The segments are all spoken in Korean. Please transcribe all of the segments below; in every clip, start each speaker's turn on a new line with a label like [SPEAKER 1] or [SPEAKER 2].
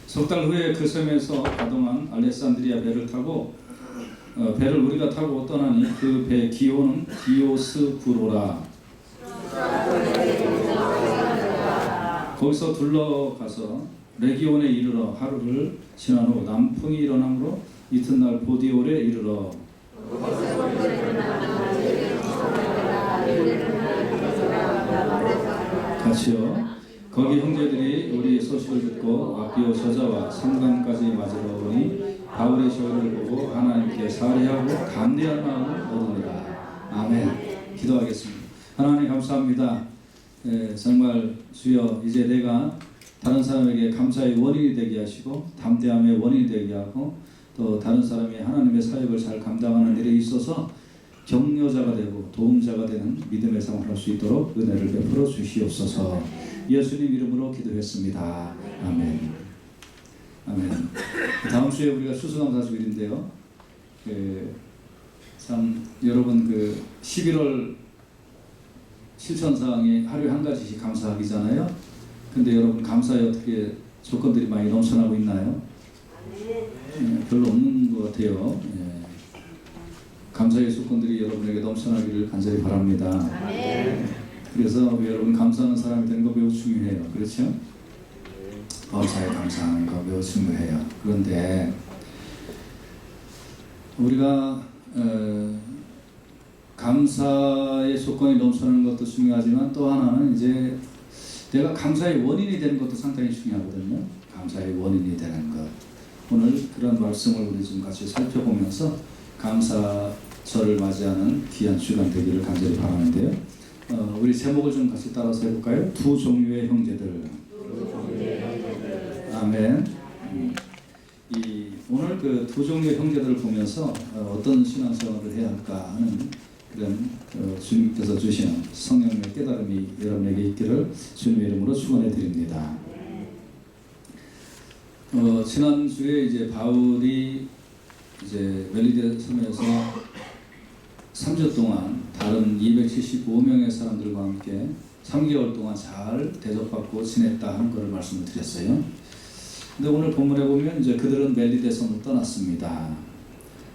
[SPEAKER 1] 석 달 후에 그 섬에서 가동한 알렉산드리아 배를 타고 배를 우리가 타고 떠나니 그 배 기호는 디오스구로라. 거기서 둘러가서 레기온에 이르러 하루를 지난 후 남풍이 일어나므로 이튿날 보디올에 이르러 같이요. 거기 형제들이 우리의 소식을 듣고 아비오 저자와 상관까지 맞으러 오니 바울의 저희를 보고 하나님께 사례하고 감대한 마음을 얻으니라. 아멘. 기도하겠습니다. 하나님 감사합니다. 정말 주여, 이제 내가 다른 사람에게 감사의 원인이 되게 하시고 담대함의 원인이 되게 하고 또 다른 사람이 하나님의 사역을 잘 감당하는 일에 있어서 격려자가 되고 도움자가 되는 믿음의 생활을 할 수 있도록 은혜를 베풀어 주시옵소서. 예수님 이름으로 기도했습니다. 아멘. 아멘. 다음 주에 우리가 추수감사주일인데요. 참 여러분 11월 실천사항이 하루에 한 가지씩 감사하기잖아요. 근데 여러분 감사에 어떻게 조건들이 많이 넘쳐나고 있나요? 별로 없는 것 같아요. 감사의 조건들이 여러분에게 넘쳐나기를 간절히 바랍니다. 그래서 여러분 감사하는 사람이 되는 거 매우 중요해요. 그렇죠? 감사에 감사하는 거 매우 중요해요. 그런데 우리가 감사의 조건이 넘쳐나는 것도 중요하지만 또 하나는 이제 내가 감사의 원인이 되는 것도 상당히 중요하거든요. 감사의 원인이 되는 것. 오늘 그런 말씀을 우리 좀 같이 살펴보면서 감사절을 맞이하는 귀한 주간 되기를 간절히 바라는데요. 우리 제목을 좀 같이 따라서 해볼까요? 두 종류의 형제들. 아멘. 오늘 그 두 종류의 형제들을 보면서 어떤 신앙생활을 해야 할까 하는 그런 주님께서 주시는 성령의 깨달음이 여러분에게 있기를 주님의 이름으로 축원해 드립니다. 지난주에 이제 바울이 이제 멜리데 섬에서 3주 동안 다른 275명의 사람들과 함께 3개월 동안 잘 대접받고 지냈다 하는 것을 말씀을 드렸어요. 근데 오늘 본문에 보면 이제 그들은 멜리데 섬을 떠났습니다.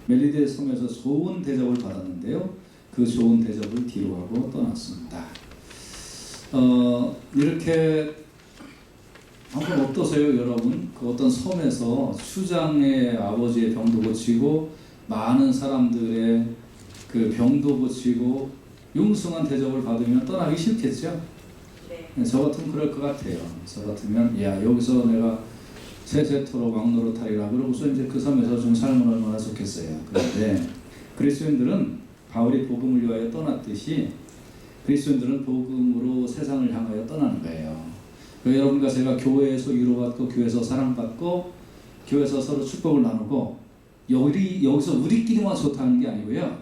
[SPEAKER 1] 멜리데 섬에서 좋은 대접을 받았는데요. 그 좋은 대접을 뒤로하고 떠났습니다. 이렇게 한번 어떠세요, 여러분? 그 어떤 섬에서 추장의 아버지의 병도 고치고 많은 사람들의 그 병도 고치고 융숭한 대접을 받으면 떠나기 싫겠죠? 네. 저 같으면 그럴 것 같아요. 저 같으면 여기서 내가 세세토록 왕노릇하리라 그러고서 이제 그 섬에서 좀 살면 얼마나 좋겠어요. 그런데 그리스도인들은 바울이 복음을 위하여 떠났듯이 그리스도인들은 복음으로 세상을 향하여 떠나는 거예요. 여러분과 제가 교회에서 위로받고 교회에서 사랑받고 교회에서 서로 축복을 나누고 여기서 우리끼리만 좋다는 게 아니고요.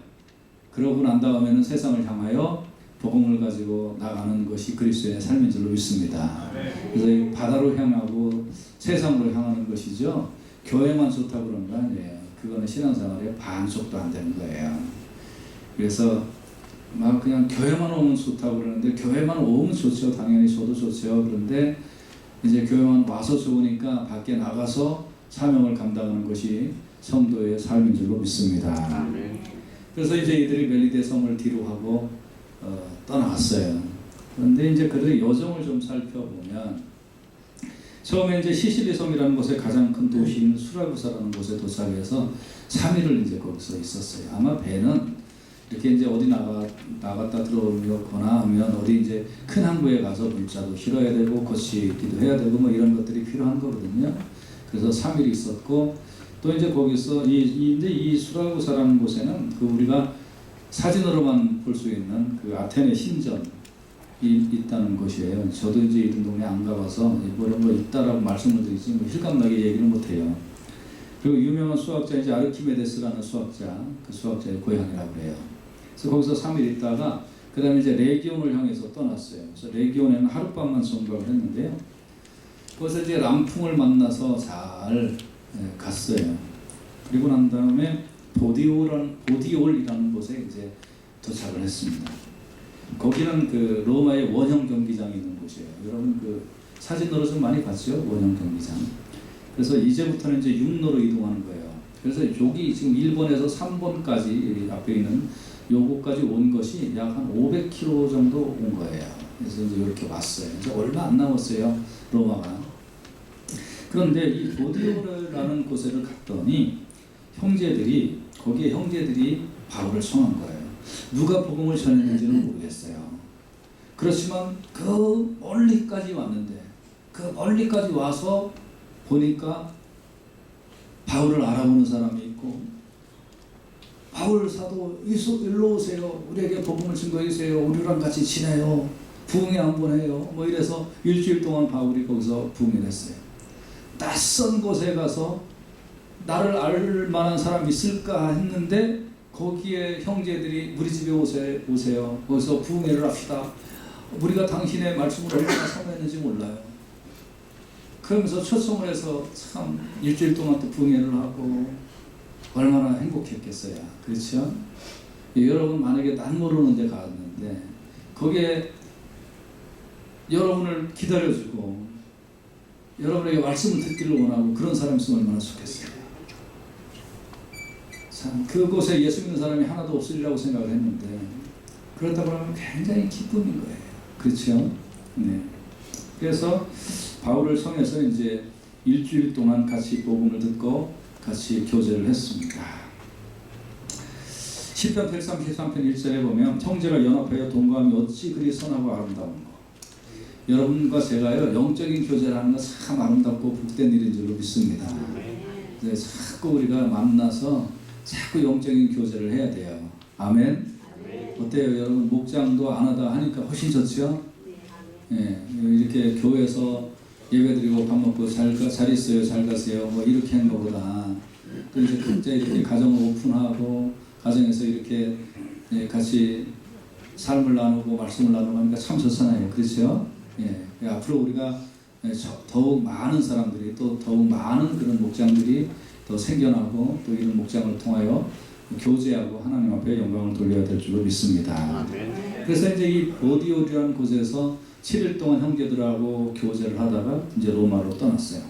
[SPEAKER 1] 그러고 난 다음에는 세상을 향하여 복음을 가지고 나가는 것이 그리스도의 삶인 줄로 믿습니다. 그래서 바다로 향하고 세상으로 향하는 것이죠. 교회만 좋다고 그런 거 아니에요. 그거는 신앙생활의 반쪽도 안 되는 거예요. 그래서 막 그냥 교회만 오면 좋다고 그러는데 교회만 오면 좋죠. 당연히 저도 좋죠. 그런데 이제 교회만 와서 좋으니까 밖에 나가서 사명을 감당하는 것이 성도의 삶인 줄로 믿습니다. 그래서 이제 이들이 멜리데 섬을 뒤로하고 떠나갔어요. 그런데 이제 그들의 여정을 좀 살펴보면 처음에 이제 시실리 섬이라는 곳의 가장 큰 도시인 수라구사라는 곳에 도착해서 3일을 이제 거기서 있었어요. 아마 배는 이렇게 이제 어디 나갔다 들어오거나 하면 어디 이제 큰 항구에 가서 물자도 실어야 되고 고치기도 해야 되고 뭐 이런 것들이 필요한 거거든요. 그래서 3일 있었고 또 이제 거기서 이 수라구사라는 곳에는 그 우리가 사진으로만 볼 수 있는 그 아테네 신전이 있다는 곳이에요. 저도 이제 이런 동네 안 가봐서 뭐 이런 거 있다라고 말씀을 드리지 뭐 실감나게 얘기는 못해요. 그리고 유명한 수학자 이제 아르키메데스라는 수학자, 그 수학자의 고향이라고 그래요. 그래서 거기서 3일 있다가 그 다음에 이제 레기온을 향해서 떠났어요. 그래서 레기온에는 하룻밤만 정박을 했는데요. 거기서 이제 람풍을 만나서 잘 갔어요. 그리고 난 다음에 보디올이라는 곳에 이제 도착을 했습니다. 거기는 그 로마의 원형 경기장이 있는 곳이에요. 여러분 그 사진으로 좀 많이 봤죠? 원형 경기장. 그래서 이제부터는 이제 육로로 이동하는 거예요. 그래서 여기 지금 1번에서 3번까지 앞에 있는 요거까지 온 것이 약 한 500km 정도 온 거예요. 그래서 이제 이렇게 왔어요. 이제 얼마 안 남았어요, 로마가. 그런데 이 보디오라는 곳에 갔더니 형제들이 바울을 청한 거예요. 누가 복음을 전했는지는 모르겠어요. 그렇지만 그 멀리까지 왔는데, 그 멀리까지 와서 보니까 바울을 알아보는 사람이 있고, 바울 사도 일로 오세요. 우리에게 복음을 증거해 주세요. 우리랑 같이 지내요. 부흥회 한번 해요. 뭐 이래서 일주일 동안 바울이 거기서 부흥회를 했어요. 낯선 곳에 가서 나를 알 만한 사람이 있을까 했는데 거기에 형제들이 우리 집에 오세요. 거기서 부흥회를 합시다. 우리가 당신의 말씀을 얼마나 사모했는지 몰라요. 그러면서 초청을 해서 참 일주일 동안 또 부흥회를 하고 얼마나 행복했겠어요. 그렇죠? 여러분 만약에 난 모르는 데 갔는데 거기에 여러분을 기다려주고 여러분에게 말씀을 듣기를 원하고 그런 사람이 있으면 얼마나 좋겠어요. 참 그곳에 예수 믿는 사람이 하나도 없으리라고 생각을 했는데 그렇다 그러면 굉장히 기쁨인 거예요. 그렇죠? 네. 그래서 바울을 청해서 이제 일주일 동안 같이 복음을 듣고 같이 교제를 했습니다. 시편 133편 1절에 보면 형제가 연합하여 동거하면 어찌 그리 선하고 아름다운 거. 여러분과 제가요 영적인 교제를 하는 건 참 아름답고 복된 일인 줄로 믿습니다. 네, 자꾸 우리가 만나서 자꾸 영적인 교제를 해야 돼요. 아멘. 어때요 여러분? 목장도 안 하다 하니까 훨씬 좋죠? 네, 이렇게 교회에서 예배드리고 밥 먹고 잘 있어요, 잘 가세요 뭐 이렇게 하는 것보다 또 이제 각자 이렇게 가정을 오픈하고 가정에서 이렇게 같이 삶을 나누고 말씀을 나누고 하니까 참 좋잖아요. 그렇죠? 예, 앞으로 우리가 더욱 많은 사람들이 또 더욱 많은 그런 목장들이 더 생겨나고 또 이런 목장을 통하여 교제하고 하나님 앞에 영광을 돌려야 될 줄로 믿습니다. 그래서 이제 이 보디오라는 곳에서 7일 동안 형제들하고 교제를 하다가 이제 로마로 떠났어요.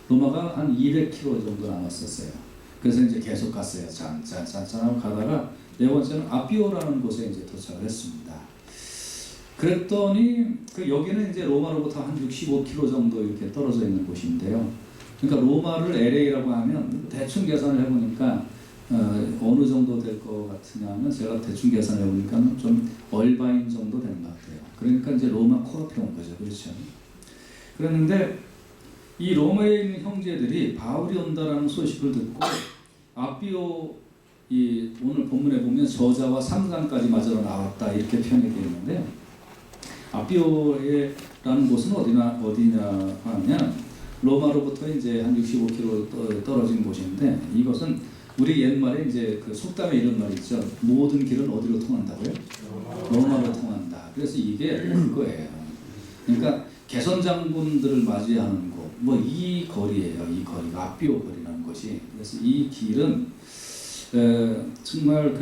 [SPEAKER 1] 로마가 한 200km 정도 남았었어요. 그래서 이제 계속 갔어요. 잔하고 가다가 네 번째는 아비오라는 곳에 이제 도착을 했습니다. 그랬더니 여기는 이제 로마로부터 한 65km 정도 이렇게 떨어져 있는 곳인데요. 그러니까 로마를 LA라고 하면 대충 계산을 해보니까 어느 정도 될 것 같으냐면 제가 대충 계산을 해보니까 좀 얼바인 정도 되는 것 같아요. 그러니까 이제 로마 코앞에 온 거죠. 그렇죠? 그랬는데 이 로마에 있는 형제들이 바울이 온다라는 소식을 듣고 아비오 오늘 본문에 보면 저자와 3장까지 맞으러 나왔다 이렇게 표현이 되어 있는데 아비오라는 곳은 어디냐 하면 로마로부터 이제 한 65km 떨어진 곳인데 이것은 우리 옛말에 이제 그 속담에 이런 말이 있죠. 모든 길은 어디로 통한다고요? 로마로 통한다. 그래서 이게 그거예요. 그러니까 개선 장군들을 맞이하는 곳, 뭐 이 거리예요. 이 거리가 아비오 거리라는 것이. 그래서 이 길은 정말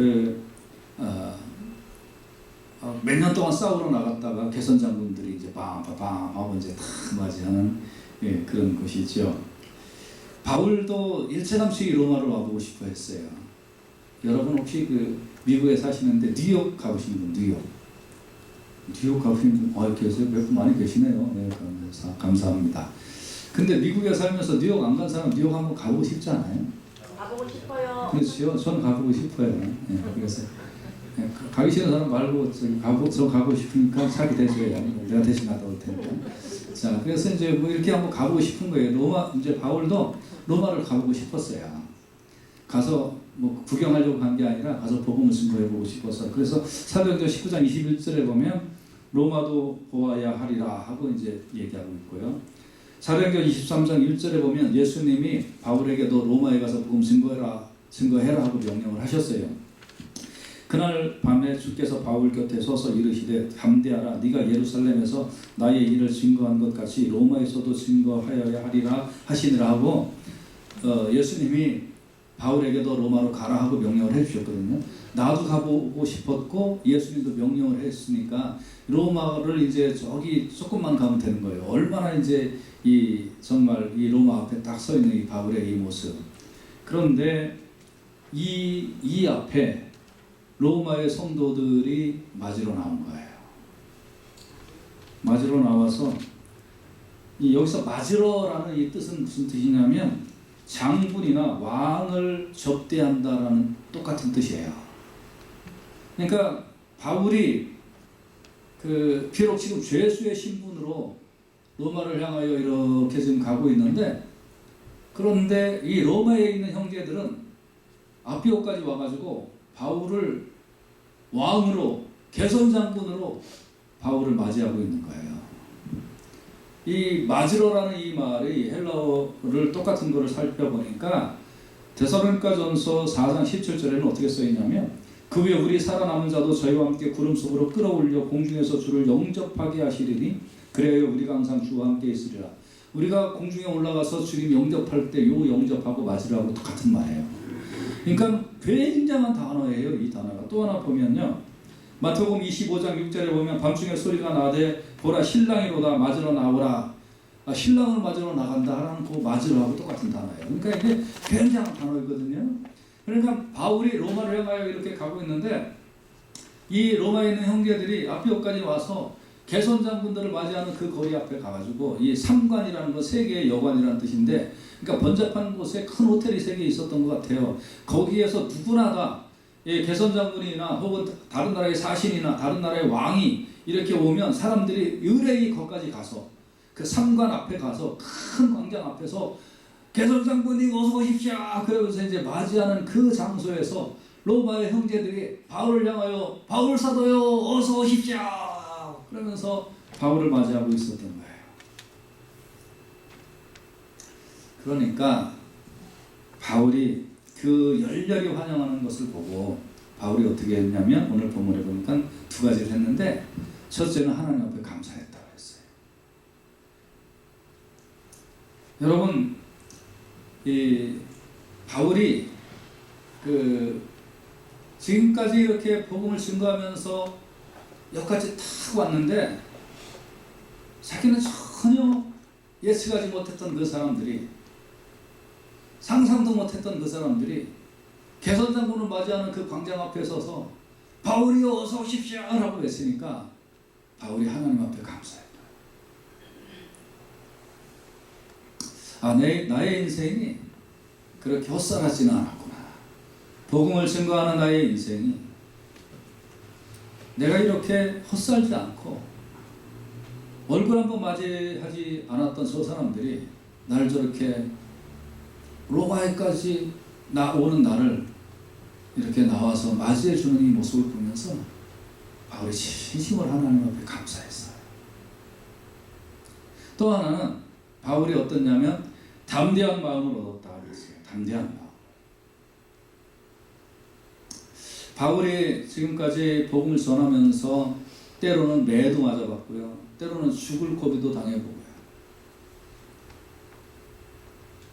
[SPEAKER 1] 몇 년 동안 싸우러 나갔다가 개선 장군들이 이제 빵빵빵 하고 이제 다 맞이하는 그런 곳이죠. 바울도 일체감치 로마로 와보고 싶어 했어요. 여러분 혹시 미국에 사시는데 뉴욕 가보신 분, 뉴욕 가보신 분, 계세요? 몇 분 많이 계시네요. 네, 감사합니다. 근데 미국에 살면서 뉴욕 안 간 사람 뉴욕 한번 가보고 싶지 않아요?
[SPEAKER 2] 가보고 싶어요.
[SPEAKER 1] 그렇죠. 저는 가보고 싶어요. 네, 그래서 가기 싫은 사람 말고 저 가고 싶으니까 차기 대줘야 내가 대신 갔다 올 테니까. 자, 그래서 이제 뭐 이렇게 한번 가보고 싶은 거예요. 이제 바울도 로마를 가보고 싶었어요. 가서 뭐 구경하려고 간 게 아니라 가서 복음을 증거해보고 싶어서. 그래서 사도행전 19장 21절에 보면 로마도 보아야 하리라 하고 이제 얘기하고 있고요. 사도행전 23장 1절에 보면 예수님이 바울에게 너 로마에 가서 복음 증거해라 하고 명령을 하셨어요. 그날 밤에 주께서 바울 곁에 서서 이르시되 담대하라 네가 예루살렘에서 나의 일을 증거한 것 같이 로마에서도 증거하여야 하리라 하시니라 하고 예수님이 바울에게도 로마로 가라 하고 명령을 해주셨거든요. 나도 가보고 싶었고 예수님도 명령을 했으니까 로마를 이제 저기 조금만 가면 되는 거예요. 얼마나 이제 이 정말 이 로마 앞에 딱 서 있는 이 바울의 이 모습. 그런데 이 앞에 로마의 성도들이 맞으러 나온 거예요. 맞으러 나와서 여기서 맞으러라는 이 뜻은 무슨 뜻이냐면 장군이나 왕을 접대한다라는 똑같은 뜻이에요. 그러니까 바울이 비록 지금 죄수의 신분으로 로마를 향하여 이렇게 지금 가고 있는데, 그런데 이 로마에 있는 형제들은 아피오까지 와가지고 바울을 왕으로, 개선장군으로 바울을 맞이하고 있는 거예요. 이 맞으러라는 이 말이 헬라어를 똑같은 거를 살펴보니까 데살로니가전서 4장 17절에는 어떻게 써있냐면, 그 위에 우리 살아남은 자도 저희와 함께 구름 속으로 끌어올려 공중에서 주를 영접하게 하시리니 그래야 우리가 항상 주와 함께 있으리라. 우리가 공중에 올라가서 주님 영접할 때 요 영접하고 맞으라고 똑같은 말이에요. 그러니까 굉장한 단어예요, 이 단어가. 또 하나 보면요, 마태복음 25장 6절에 보면 밤중에 소리가 나되 보라 신랑이로다 맞으러 나오라. 신랑을 맞으러 나간다 하는 그 맞으러하고 똑같은 단어예요. 그러니까 이게 굉장한 단어이거든요. 그러니까 바울이 로마를 향하여 이렇게 가고 있는데 이 로마에 있는 형제들이 아피오까지 와서 개선장군들을 맞이하는 그 거리 앞에 가가지고, 이 삼관이라는 건 세계의 여관이라는 뜻인데, 그러니까 번잡한 곳에 큰 호텔이 3개 있었던 것 같아요. 거기에서 누구나가 개선장군이나 혹은 다른 나라의 사신이나 다른 나라의 왕이 이렇게 오면 사람들이 의뢰이 거기까지 가서 그 삼관 앞에 가서 큰 광장 앞에서 개선장군이 어서 오십시오 그러면서 이제 맞이하는 그 장소에서 로마의 형제들이 바울을 향하여 바울 사도요 어서 오십시오 그러면서 바울을 맞이하고 있었던 거예요. 그러니까 바울이 그 열렬히 환영하는 것을 보고 바울이 어떻게 했냐면, 오늘 본문에 보니까 2가지를 했는데, 첫째는 하나님 앞에 감사했다고 했어요. 여러분, 이 바울이 지금까지 이렇게 복음을 증거하면서 여기까지 탁 왔는데, 자기는 전혀 예측하지 못했던 그 사람들이, 상상도 못했던 그 사람들이 개선장군을 맞이하는 그 광장 앞에 서서 바울이여 어서 오십시오 라고 했으니까 바울이 하나님 앞에 감사했다. 나의 인생이 그렇게 헛살하지는 않았구나. 복음을 증거하는 나의 인생이 내가 이렇게 헛살지 않고 얼굴 한번 맞이하지 않았던 저 사람들이 나를 저렇게 로마에까지 오는 나를 이렇게 나와서 맞이해주는 이 모습을 보면서 바울이 진심으로 하나님 앞에 감사했어요. 또 하나는 바울이 어떻냐면 담대한 마음을 얻었다 그랬어요. 담대한 마음. 바울이 지금까지 복음을 전하면서 때로는 매도 맞아봤고요, 때로는 죽을 고비도 당해보고요.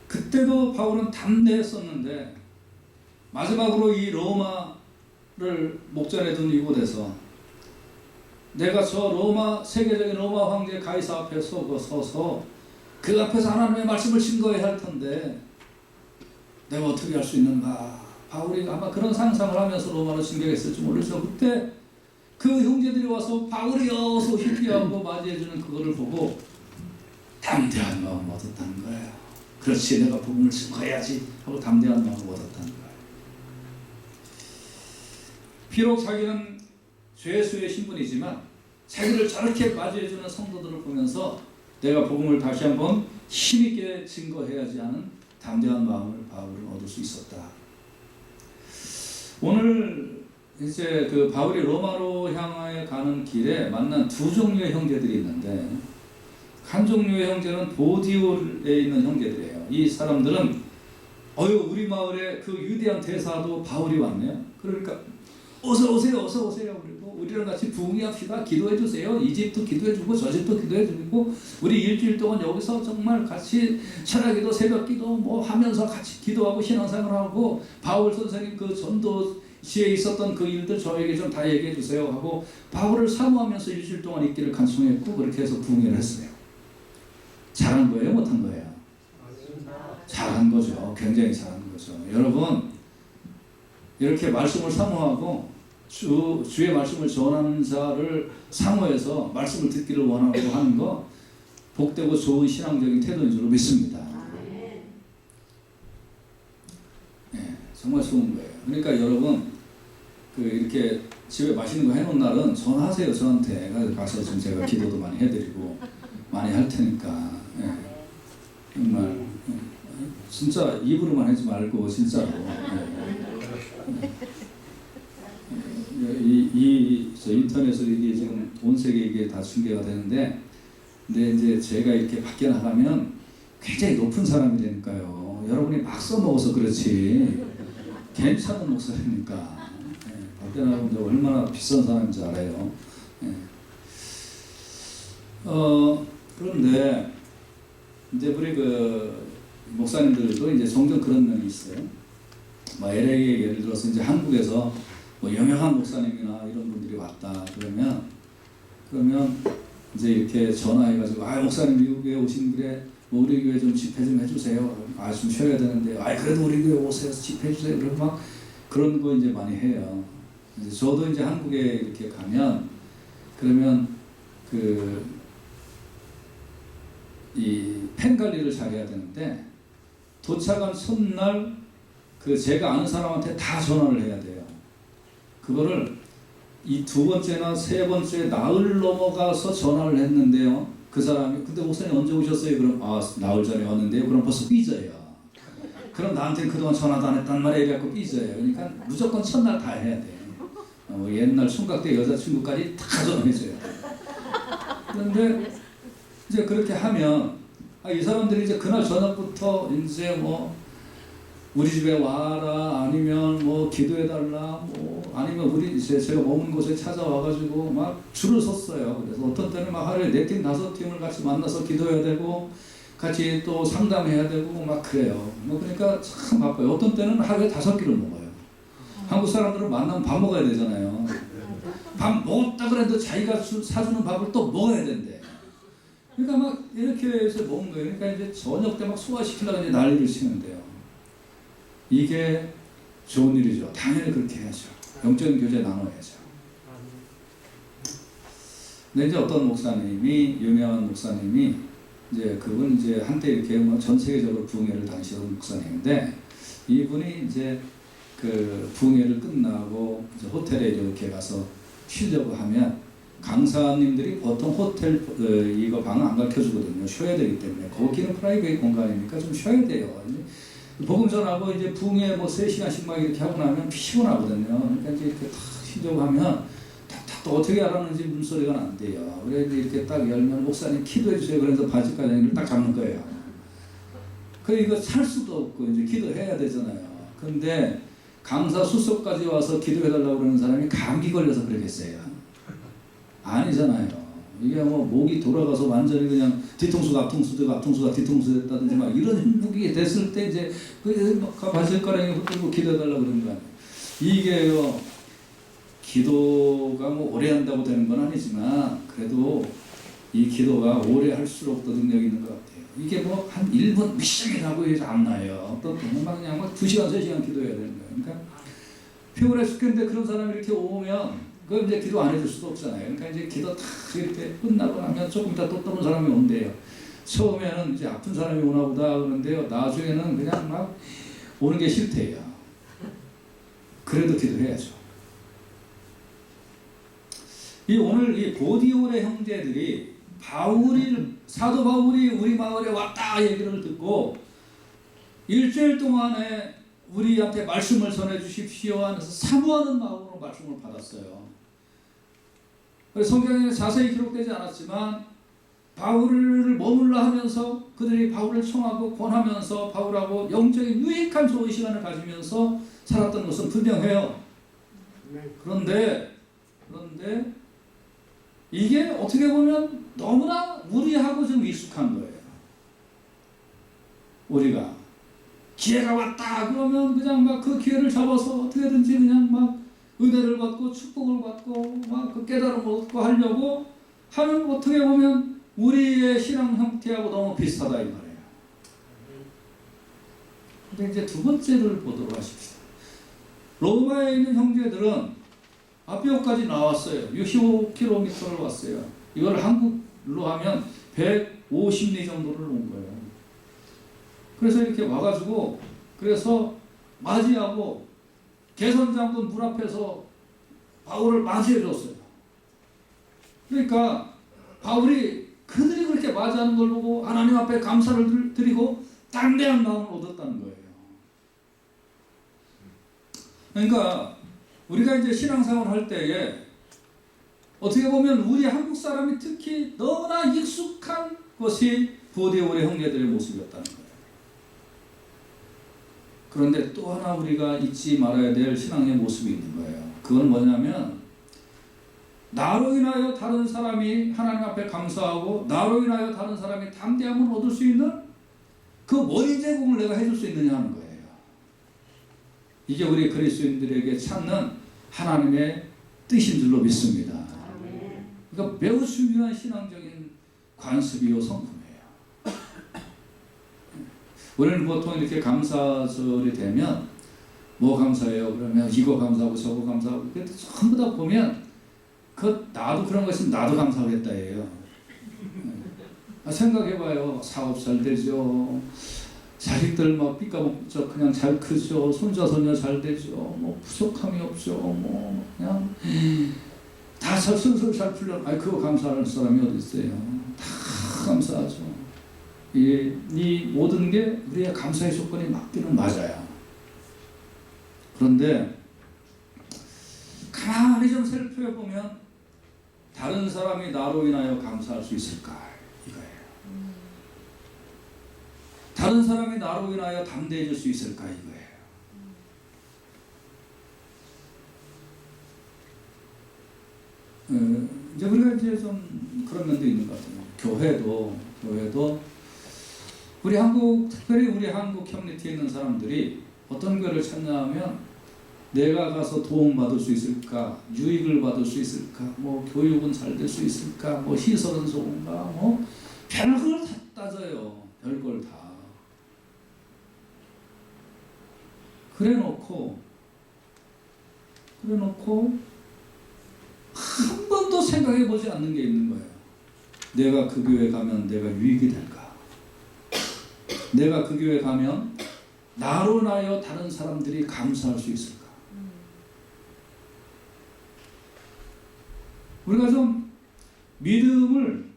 [SPEAKER 1] 그때도 바울은 담대했었는데 마지막으로 이 로마를 목전에 둔 이곳에서 내가 저 로마, 세계적인 로마 황제 가이사 앞에 서서 그 앞에서 하나님의 말씀을 증거해야 할 텐데 내가 어떻게 할 수 있는가. 바울이 아마 그런 상상을 하면서 로마로 진격했을지 모르죠. 그때 그 형제들이 와서 바울이여 어서 오십시오 하고 맞이해주는 그거를 보고 담대한 마음을 얻었다는 거예요. 그렇지, 내가 복음을 증거해야지 하고 담대한 마음을 얻었다는 거예요. 비록 자기는 죄수의 신분이지만 자기를 저렇게 맞이해주는 성도들을 보면서 내가 복음을 다시 한번 힘있게 증거해야지 하는 담대한 마음을 바울은 얻을 수 있었다. 오늘 이제 바울이 로마로 향해 가는 길에 만난 2종류의 형제들이 있는데, 한 종류의 형제는 보디올에 있는 형제들이에요. 이 사람들은 우리 마을에 그 위대한 대사도 바울이 왔네요. 그러니까 어서 오세요, 어서 오세요. 그리고 우리랑 같이 부흥합시다. 기도해 주세요. 이 집도 기도해 주고 저 집도 기도해 주고 우리 일주일 동안 여기서 정말 같이 철야기도 새벽기도 뭐 하면서 같이 기도하고 신앙생활하고 바울 선생님 그 전도시에 있었던 그 일들 저에게 좀 다 얘기해 주세요 하고 바울을 사모하면서 일주일 동안 있기를 간청했고 그렇게 해서 부흥회를 했어요. 잘한 거예요, 못한 거예요? 잘한 거죠. 굉장히 잘한 거죠. 여러분 이렇게 말씀을 사모하고 주의 말씀을 전하는 자를 사모해서 말씀을 듣기를 원하고 하는 거 복되고 좋은 신앙적인 태도인 줄로 믿습니다. 네, 정말 좋은 거예요. 그러니까 여러분 이렇게 집에 맛있는 거 해놓은 날은 전화하세요. 저한테 가서 좀 제가 기도도 많이 해드리고 많이 할 테니까. 네, 정말 진짜 입으로만 하지 말고 진짜로. 인터넷으로 이게 지금 온 세계에 이게 다 중계가 되는데, 근데 이제 제가 이렇게 밖에 나가면 굉장히 높은 사람이 되니까요. 여러분이 막 써먹어서 그렇지 괜찮은 목소리니까. 네, 밖에 나가면 얼마나 비싼 사람인지 알아요. 네. 그런데 이제 우리 목사님들도 이제 종종 그런 면이 있어요. 뭐 LA에 예를 들어서 이제 한국에서 뭐 유명한 목사님이나 이런 분들이 왔다 그러면 이제 이렇게 전화해가지고 목사님 미국에 오신 길에 뭐 우리 교회 좀 집회 좀 해주세요. 좀 쉬어야 되는데 그래도 우리 교회 오세요 집회 해주세요. 그러면 막 그런 거 이제 많이 해요. 이제 저도 이제 한국에 이렇게 가면 그러면 이 팬 관리를 잘 해야 되는데 도착한 첫날 제가 아는 사람한테 다 전화를 해야 돼요. 그거를 이 두 번째나 세 번째 나흘 넘어가서 전화를 했는데요. 그 사람이 근데 목사님 언제 오셨어요? 그럼 나흘 전에 왔는데요. 그럼 벌써 삐져요. 그럼 나한테는 그동안 전화도 안 했단 말이에요. 이래갖고 삐져요. 그러니까 무조건 첫날 다 해야 돼. 옛날 총각 때 여자친구까지 다 전화해줘요. 그런데 이제 그렇게 하면 이 사람들이 이제 그날 저녁부터 이제 뭐 우리 집에 와라 아니면 뭐 기도해달라 뭐 아니면 우리 제가 머문 곳에 찾아와가지고 막 줄을 섰어요. 그래서 어떤 때는 막 하루에 4팀 5팀을 같이 만나서 기도해야 되고 같이 또 상담해야 되고 막 그래요. 뭐 그러니까 참 바빠요. 어떤 때는 하루에 5끼를 먹어요. 한국 사람들은 만나면 밥 먹어야 되잖아요. 밥 먹었다 그래도 자기가 사주는 밥을 또 먹어야 된대. 그러니까 막 이렇게 해서 먹는 거예요. 그러니까 이제 저녁 때 막 소화시키려고 이제 난리를 치는데요. 이게 좋은 일이죠. 당연히 그렇게 해야죠. 영적인 교제 나눠야죠. 근데 이제 어떤 목사님이 유명한 목사님이 이제 그분 이제 한때 이렇게 뭐 전 세계적으로 부흥회를 다니시던 목사님인데 이분이 이제 부흥회를 끝나고 이제 호텔에 이렇게 가서 쉬려고 하면 강사님들이 보통 호텔 이거 방을 안 가르쳐주거든요. 쉬어야 되기 때문에 거기는 프라이베이트 공간이니까 좀 쉬어야 돼요. 복음 전하고 이제 부흥회 뭐 3시간씩 막 이렇게 하고 나면 피곤하거든요. 그러니까 이제 이렇게 탁 쉬려고 하면 또 어떻게 알았는지 문소리가 난대요. 그래서 이렇게 딱 열면 목사님 기도해 주세요. 그래서 바지가랑이를 딱 잡는 거예요. 이거 살 수도 없고 이제 기도해야 되잖아요. 근데 강사 수석까지 와서 기도해달라고 그러는 사람이 감기 걸려서 그러겠어요. 아니잖아요. 이게 뭐 목이 돌아가서 완전히 그냥 뒤통수가 앞통수가 뒤통수 됐다든지 막 이런 행복이 됐을 때 이제 바지가랑이 흩들고 기도해달라고 그러는 거 아니에요. 이게요. 기도가 뭐 오래 한다고 되는 건 아니지만 그래도 이 기도가 오래 할수록 더 능력이 있는 것 같아요. 이게 뭐 한 1분 미션이라고 해서 안 나요. 어떤 분은 막 그냥 막 2시간 3시간 기도해야 되는 거예요. 그러니까 피곤해 죽겠는데 그런 사람이 이렇게 오면 그걸 이제 기도 안 해줄 수도 없잖아요. 그러니까 이제 기도 다 이렇게 끝나고 나면 조금 이따 또 어떤 사람이 온대요. 처음에는 이제 아픈 사람이 오나 보다 그러는데요. 나중에는 그냥 막 오는 게 싫대요. 그래도 기도해야죠. 오늘 이 고디올의 형제들이 사도 바울이 우리 마을에 왔다 얘기를 듣고 일주일 동안에 우리한테 말씀을 전해 주십시오 하면서 사모하는 마음으로 말씀을 받았어요. 성경에 자세히 기록되지 않았지만 바울을 머물러 하면서 그들이 바울을 청하고 권하면서 바울하고 영적인 유익한 좋은 시간을 가지면서 살았던 것은 분명해요. 그런데 이게 어떻게 보면 너무나 우리하고 좀 익숙한 거예요. 우리가 기회가 왔다 그러면 그냥 막 그 기회를 잡아서 어떻게든지 그냥 막 은혜를 받고 축복을 받고 막 그 깨달음을 얻고 하려고 하는, 어떻게 보면 우리의 신앙 형태하고 너무 비슷하다 이 말이에요. 근데 이제 두 번째를 보도록 하십시다. 로마에 있는 형제들은 아비오까지 나왔어요. 65km를 왔어요. 이걸 한국로 하면 150리 정도를 온 거예요. 그래서 이렇게 와가지고, 그래서 맞이하고 개선장군 문 앞에서 바울을 맞이해 줬어요. 그러니까 바울이 그들이 그렇게 맞이하는 걸 보고 하나님 앞에 감사를 드리고 담대한 마음을 얻었다는 거예요. 그러니까 우리가 이제 신앙생활을 할 때에 어떻게 보면 우리 한국 사람이 특히 너무나 익숙한 것이 부디오의 형제들의 모습이었다는 거예요. 그런데 또 하나 우리가 잊지 말아야 될 신앙의 모습이 있는 거예요. 그건 뭐냐면, 나로 인하여 다른 사람이 하나님 앞에 감사하고 나로 인하여 다른 사람이 담대함을 얻을 수 있는 그 원인 제공을 내가 해줄 수 있느냐 하는 거예요. 이게 우리 그리스도인들에게 찾는 하나님의 뜻인 줄로 믿습니다. 그러니까 매우 중요한 신앙적인 관습이요 성품이에요. 우리는 보통 이렇게 감사절이 되면 뭐 감사해요? 그러면 이거 감사하고 저거 감사하고, 근데 전부 다 보면 나도 그런 거 있으면 나도 감사하겠다 해요. 생각해봐요. 사업 잘 되죠. 자식들 막 삐까먹죠. 그냥 잘 크죠. 손자 손녀 잘 되죠. 뭐 부족함이 없죠. 뭐 그냥 다 슬슬 잘 풀려. 그거 감사하는 사람이 어디 있어요? 다 감사하죠. 이 모든 게 우리의 감사의 조건이 맞기는 맞아요. 그런데 가만히 좀 살펴 보면 다른 사람이 나로 인하여 감사할 수 있을까 이거예요. 다른 사람이 나로 인하여 담대해질 수 있을까 이거예요. 이제 우리가 이제 좀 그런 면도 있는 것 같아요. 교회도 우리 특별히 우리 한국 커뮤니티에 있는 사람들이 어떤 거를 찾냐면, 내가 가서 도움받을 수 있을까, 유익을 받을 수 있을까, 뭐 교육은 잘 될 수 있을까, 뭐 시설은 좋은가, 뭐 별걸 다 따져요. 별걸 다. 그래놓고 한 번도 생각해 보지 않는 게 있는 거예요. 내가 그 교회 가면 내가 유익이 될까? 내가 그 교회 가면 나로 인하여 다른 사람들이 감사할 수 있을까? 우리가 좀 믿음을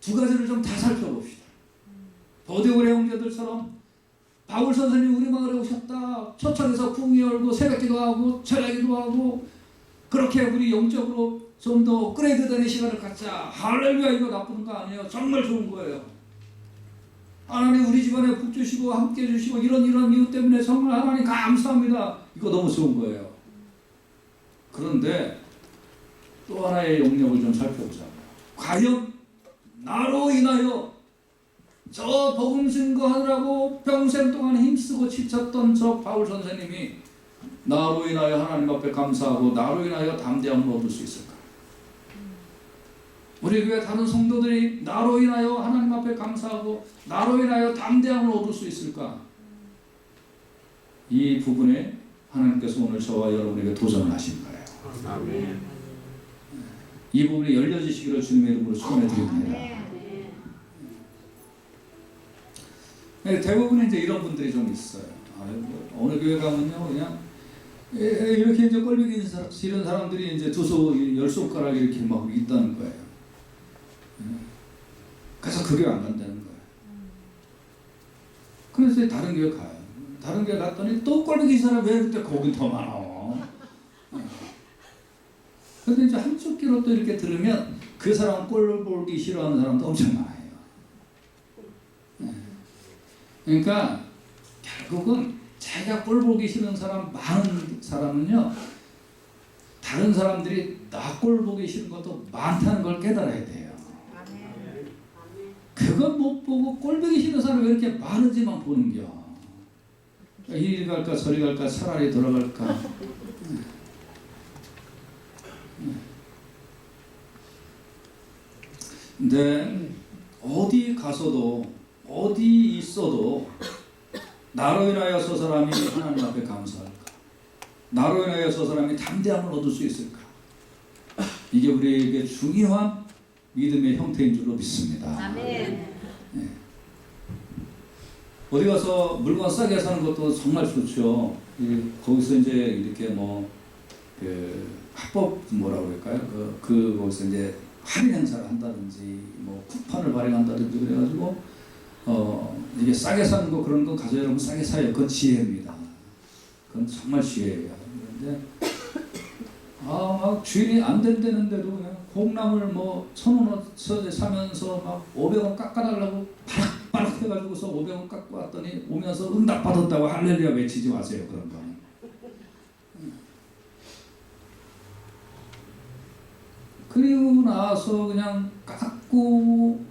[SPEAKER 1] 두 가지를 좀 다 살펴봅시다. 보디오의 형제들처럼 바울 선생님이 우리 마을에 오셨다. 초청에서 궁이 열고 새벽기도 하고 철야기도 하고, 그렇게 우리 영적으로 좀 더 업그레이드 되는 시간을 갖자. 할렐루야. 이거 나쁜 거 아니에요. 정말 좋은 거예요. 하나님 우리 집안에 복 주시고 함께 주시고 이런 이유 때문에 정말 하나님 감사합니다. 이거 너무 좋은 거예요. 그런데 또 하나의 영역을 좀 살펴보자고요. 과연 나로 인하여 저 복음 증거하느라고 평생 동안 힘쓰고 지쳤던 저 바울 선생님이 나로 인하여 하나님 앞에 감사하고 나로 인하여 담대함을 얻을 수 있을까? 우리 교회 다른 성도들이 나로 인하여 하나님 앞에 감사하고 나로 인하여 담대함을 얻을 수 있을까? 이 부분에 하나님께서 오늘 저와 여러분에게 도전을 하신 거예요.
[SPEAKER 3] 아멘.
[SPEAKER 1] 이 부분이 열려지시기를 주님의 이름으로 축원해드립니다. 대부분 이제 이런 분들이 좀 있어요. 어느 교회 가면요, 그냥 이렇게 이제 꼴보기 싫은 사람들이 이제 열 손가락 이렇게 막 있다는 거예요. 그래서 그 교회 안 간다는 거예요. 그래서 다른 교회 가요. 다른 교회 갔더니 또 꼴보기 싫은 사람 왜 그때 거기 더 많아? 근데 이제 한쪽 귀로 또 이렇게 들으면 그 사람 꼴 보기 싫어하는 사람도 엄청 많아요. 그러니까 결국은 자기가 꼴 보기 싫은 사람 많은 사람은요, 다른 사람들이 나 꼴 보기 싫은 것도 많다는 걸 깨달아야 돼요. 그걸 못 보고 꼴 보기 싫은 사람이 왜 이렇게 많은지만 보는겨. 이리 갈까 저리 갈까 차라리 돌아갈까. 근데 어디 가서도 어디 있어도 나로 인하여 저 사람이 하나님 앞에 감사할까? 나로 인하여 저 사람이 담대함을 얻을 수 있을까? 이게 우리에게 중요한 믿음의 형태인 줄로 믿습니다.
[SPEAKER 2] 아멘.
[SPEAKER 1] 네. 어디 가서 물건 싸게 사는 것도 정말 좋죠. 거기서 이제 이렇게 그 합법 뭐라고 그럴까요? 거기서 이제 할인 행사를 한다든지 쿠폰을 발행한다든지 그래가지고 이게 싸게 사는 거 그런 거 가져 여러분 싸게 사요. 그건 지혜입니다. 그건 정말 지혜예요. 그런데 막 주인이 안 된다는데도 그냥 콩나물 1,000원어치 사면서 막 500원 깎아달라고 바락바락 해가지고서 500원 깎고 왔더니 오면서 응답 받았다고 할렐루야 외치지 마세요. 그런 거는. 그리고 나서 그냥 깎고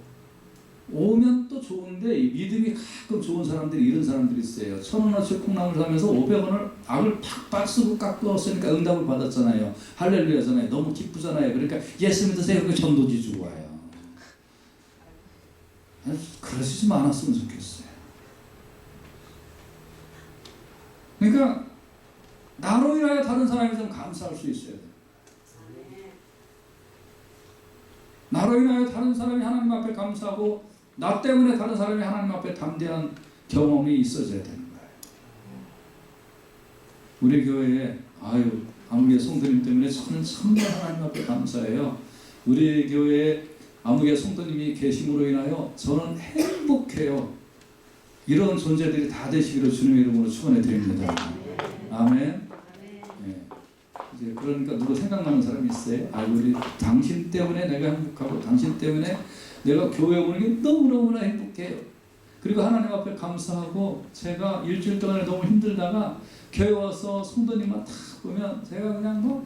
[SPEAKER 1] 오면 또 좋은데 이 믿음이 가끔 좋은 사람들이 이런 사람들이 있어요. 1,000원어치 콩나물 사면서 500원을 악을 팍팍 쓰고 깎고 왔으니까 응답을 받았잖아요. 할렐루야잖아요. 너무 기쁘잖아요. 그러니까 예수 믿으세요. 그 전도지 주고 와요. 그러시지 않았으면 좋겠어요. 그러니까 나로 인하여 다른 사람이 좀 감사할 수 있어야 돼요. 나로 인하여 다른 사람이 하나님 앞에 감사하고 나 때문에 다른 사람이 하나님 앞에 담대한 경험이 있어져야 되는 거예요. 우리 교회에 아무개 성도님 때문에 저는 정말 하나님 앞에 감사해요. 우리 교회에 아무개 성도님이 계심으로 인하여 저는 행복해요. 이런 존재들이 다 되시기를 주님의 이름으로 축원해 드립니다. 아멘. 네. 이제 그러니까 누구 생각나는 사람이 있어요? 우리 당신 때문에 내가 행복하고 당신 때문에 내가 교회 오는 게 너무너무나 행복해요. 그리고 하나님 앞에 감사하고 제가 일주일 동안에 너무 힘들다가 교회 와서 성도님만 딱 보면 제가 그냥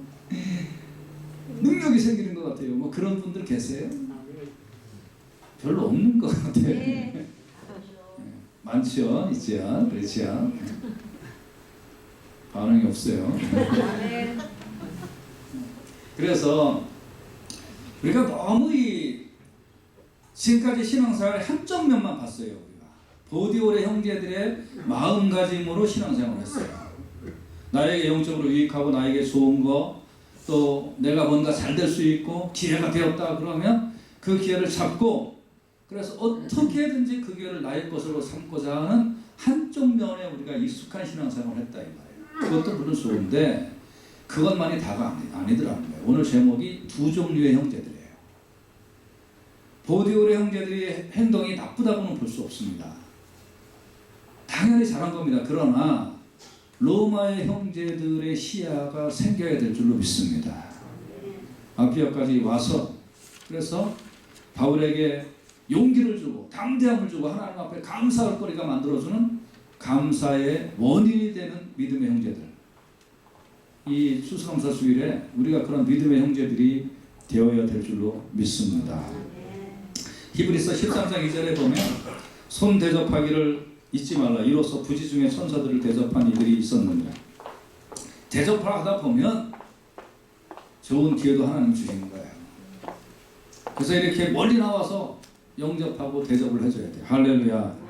[SPEAKER 1] 능력이 생기는 것 같아요. 그런 분들 계세요? 별로 없는 것 같아요.
[SPEAKER 2] 네.
[SPEAKER 1] 많죠? 있죠? 그렇죠? 반응이 없어요. 그래서 우리가 너무 지금까지 신앙생활의 한쪽 면만 봤어요. 우리가 보디올의 형제들의 마음가짐으로 신앙생활을 했어요. 나에게 영적으로 유익하고 나에게 좋은 거, 또 내가 뭔가 잘 될 수 있고 기회가 되었다 그러면 그 기회를 잡고 그래서 어떻게든지 그 기회를 나의 것으로 삼고자 하는 한쪽 면에 우리가 익숙한 신앙생활을 했다 이 말이에요. 그것도 물론 좋은데 그것만이 다가 아니더라는 거예요. 오늘 제목이 두 종류의 형제들이에요. 보디올의 형제들의 행동이 나쁘다고는 볼 수 없습니다. 당연히 잘한 겁니다. 그러나 로마의 형제들의 시야가 생겨야 될 줄로 믿습니다. 아피아까지 와서 그래서 바울에게 용기를 주고 담대함을 주고 하나님 앞에 감사할 거리가 만들어주는 감사의 원인이 되는 믿음의 형제들. 이 추수감사 주일에 우리가 그런 믿음의 형제들이 되어야 될 줄로 믿습니다. 히브리서 13장 2절에 보면 손 대접하기를 잊지 말라. 이로써 부지 중에 천사들을 대접한 이들이 있었느니라. 대접을 하다 보면 좋은 기회도 하나님 주시는 거예요. 그래서 이렇게 멀리 나와서 영접하고 대접을 해줘야 돼요. 할렐루야.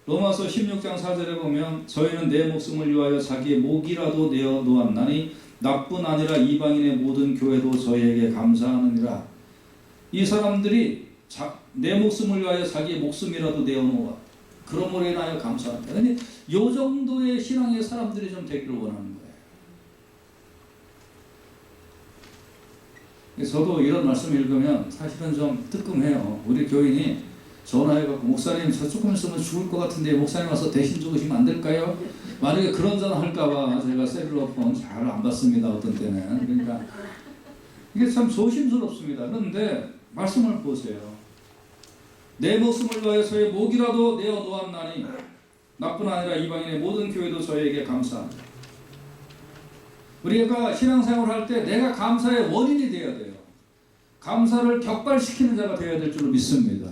[SPEAKER 1] 로마서 16장 4절에 보면 저희는 내 목숨을 위하여 자기의 목이라도 내어 놓았나니 나뿐 아니라 이방인의 모든 교회도 저희에게 감사하느니라. 이 사람들이 내 목숨을 위하여 자기의 목숨이라도 내어 놓아 그러므로 인하여 감사합니다. 근데 이 정도의 신앙의 사람들이 좀 되기를 원하는 거예요. 저도 이런 말씀 읽으면 사실은 좀 뜨끔해요. 우리 교인이 전화해갖고 목사님 저 조금 있으면 죽을 것 같은데 목사님 와서 대신 죽으시면 안 될까요? 만약에 그런 전화 할까봐 제가 셀룰러폰 잘 안 받습니다. 어떤 때는. 그러니까 이게 참 조심스럽습니다. 그런데 말씀을 보세요. 내 목숨을 위하여 저의 목이라도 내어 놓았나니 나뿐 아니라 이방인의 모든 교회도 저에게 감사합니다. 우리가 신앙생활을 할 때 내가 감사의 원인이 되어야 돼요. 감사를 격발시키는 자가 되어야 될 줄로 믿습니다.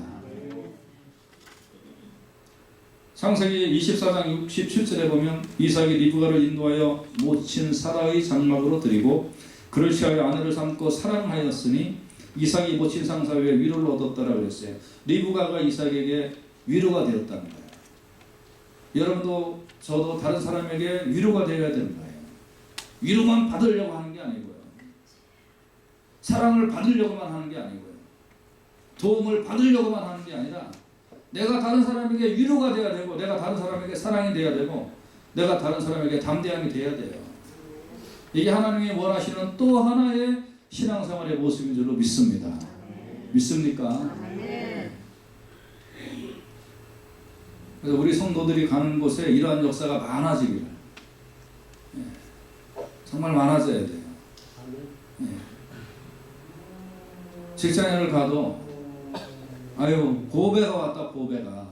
[SPEAKER 1] 창세기 24장 67절에 보면 이삭이 리브가를 인도하여 모친 사라의 장막으로 드리고 그를 취하여 아내를 삼고 사랑하였으니 이삭이 모친 상사 위에 위로를 얻었다라 그랬어요. 리브가가 이삭에게 위로가 되었다는 거예요. 여러분도 저도 다른 사람에게 위로가 되어야 되는 거예요. 위로만 받으려고 하는 게 아니고요. 사랑을 받으려고만 하는 게 아니고요. 도움을 받으려고만 하는 게 아니라 내가 다른 사람에게 위로가 되어야 되고 내가 다른 사람에게 사랑이 되어야 되고 내가 다른 사람에게 담대함이 되어야 돼요. 이게 하나님이 원하시는 또 하나의 신앙생활의 모습인 줄로 믿습니다. 믿습니까? 그래서 우리 성도들이 가는 곳에 이러한 역사가 많아지기를 정말 많아져야 돼요. 직장인을 가도 아유 고배가 왔다 고배가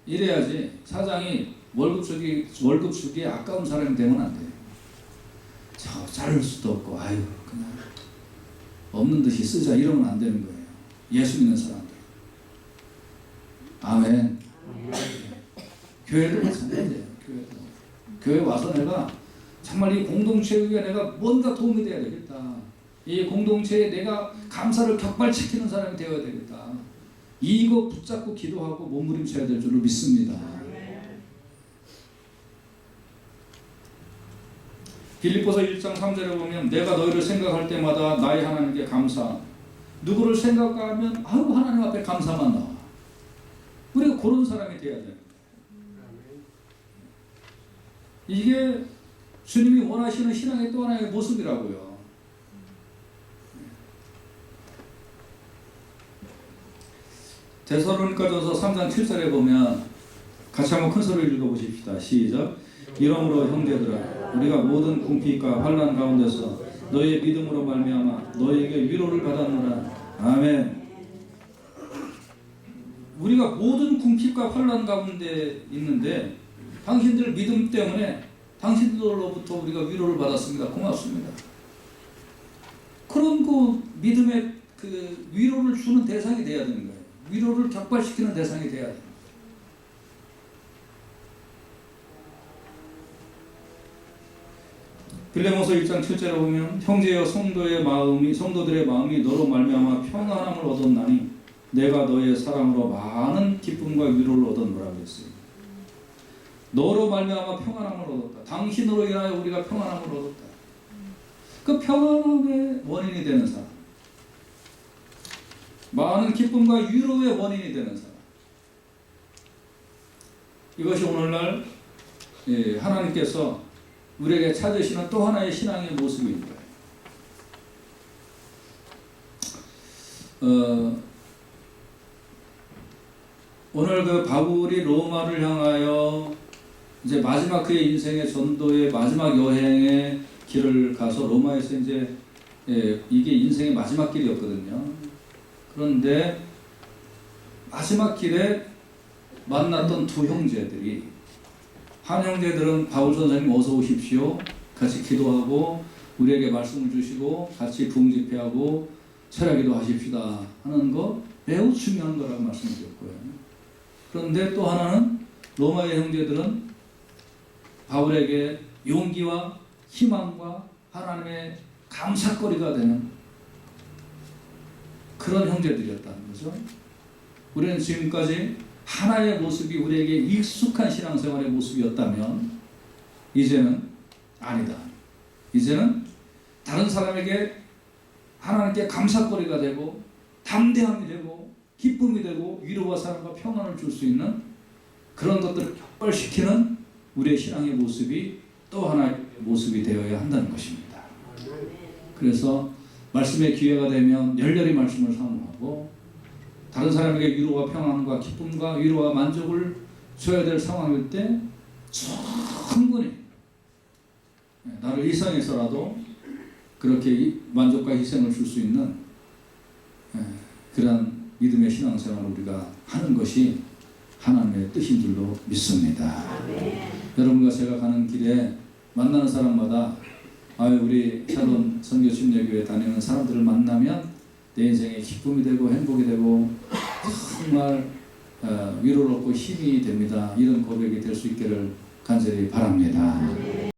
[SPEAKER 1] 이래야지. 사장이 월급 주기에 아까운 사람이 되면 안 돼요. 저 자를 수도 없고 아유 그냥 없는 듯이 쓰자 이러면 안 되는 거예요. 예수 믿는 사람들. 아멘. 교회도 마찬가지예요. 교회 와서 내가 정말 이 공동체에 내가 뭔가 도움이 돼야 되겠다. 이 공동체에 내가 감사를 격발시키는 사람이 되어야 되겠다. 이거 붙잡고 기도하고 몸부림쳐야 될 줄로 믿습니다. 빌립보서 1장 3절에 보면 내가 너희를 생각할 때마다 나의 하나님께 감사. 누구를 생각하면 아유 하나님 앞에 감사만 나와. 우리가 그런 사람이 되어야 됩니다. 이게 주님이 원하시는 신앙의 또 하나의 모습이라고요. 데살로니가전서 3장 7절에 보면 같이 한번 큰 소리를 읽어보십시다. 시작. 이러므로 형제들아 우리가 모든 궁핍과 환난 가운데서 너희의 믿음으로 말미암아 너희에게 위로를 받았노라. 아멘. 우리가 모든 궁핍과 환난 가운데 있는데 당신들 믿음 때문에 당신들로부터 우리가 위로를 받았습니다. 고맙습니다. 그런 그 믿음의 그 위로를 주는 대상이 돼야 되는 거예요. 위로를 격발시키는 대상이 돼야 돼요. 빌레몬서 1장 7절에 보면 형제여 성도들의 마음이 너로 말미암아 평안함을 얻었나니 내가 너의 사랑으로 많은 기쁨과 위로를 얻었노라 그랬어요. 너로 말미암아 평안함을 얻었다. 당신으로 인하여 우리가 평안함을 얻었다. 그 평안함의 원인이 되는 사람, 많은 기쁨과 위로의 원인이 되는 사람, 이것이 오늘날 하나님께서 우리에게 찾으시는 또 하나의 신앙의 모습인 거예요. 오늘 그 바울이 로마를 향하여 이제 마지막 그의 인생의 전도의 마지막 여행의 길을 가서 로마에서 이제 이게 인생의 마지막 길이었거든요. 그런데 마지막 길에 만났던 두 형제들이, 한 형제들은 바울 선생님 어서 오십시오. 같이 기도하고 우리에게 말씀을 주시고 같이 부흥 집회하고 철야기도 하십시다 하는 거 매우 중요한 거라고 말씀드렸고요. 그런데 또 하나는 로마의 형제들은 바울에게 용기와 희망과 하나님의 감사거리가 되는 그런 형제들이었다는 거죠. 우리는 지금까지 하나의 모습이 우리에게 익숙한 신앙생활의 모습이었다면 이제는 아니다. 이제는 다른 사람에게 하나님께 감사거리가 되고 담대함이 되고 기쁨이 되고 위로와 사랑과 평안을 줄 수 있는 그런 것들을 격발시키는 우리의 신앙의 모습이 또 하나의 모습이 되어야 한다는 것입니다. 그래서 말씀의 기회가 되면 열렬히 말씀을 사모하고 다른 사람에게 위로와 평안과 기쁨과 위로와 만족을 줘야 될 상황일 때 충분히 나를 희생해서라도 그렇게 만족과 희생을 줄 수 있는 그러한 믿음의 신앙생활을 우리가 하는 것이 하나님의 뜻인 줄로 믿습니다. 여러분과 제가 가는 길에 만나는 사람마다 우리 샬롬 선교 침례교회 다니는 사람들을 만나면 내 인생에 기쁨이 되고 행복이 되고 정말 위로를 얻고 힘이 됩니다. 이런 고백이 될 수 있기를 간절히 바랍니다.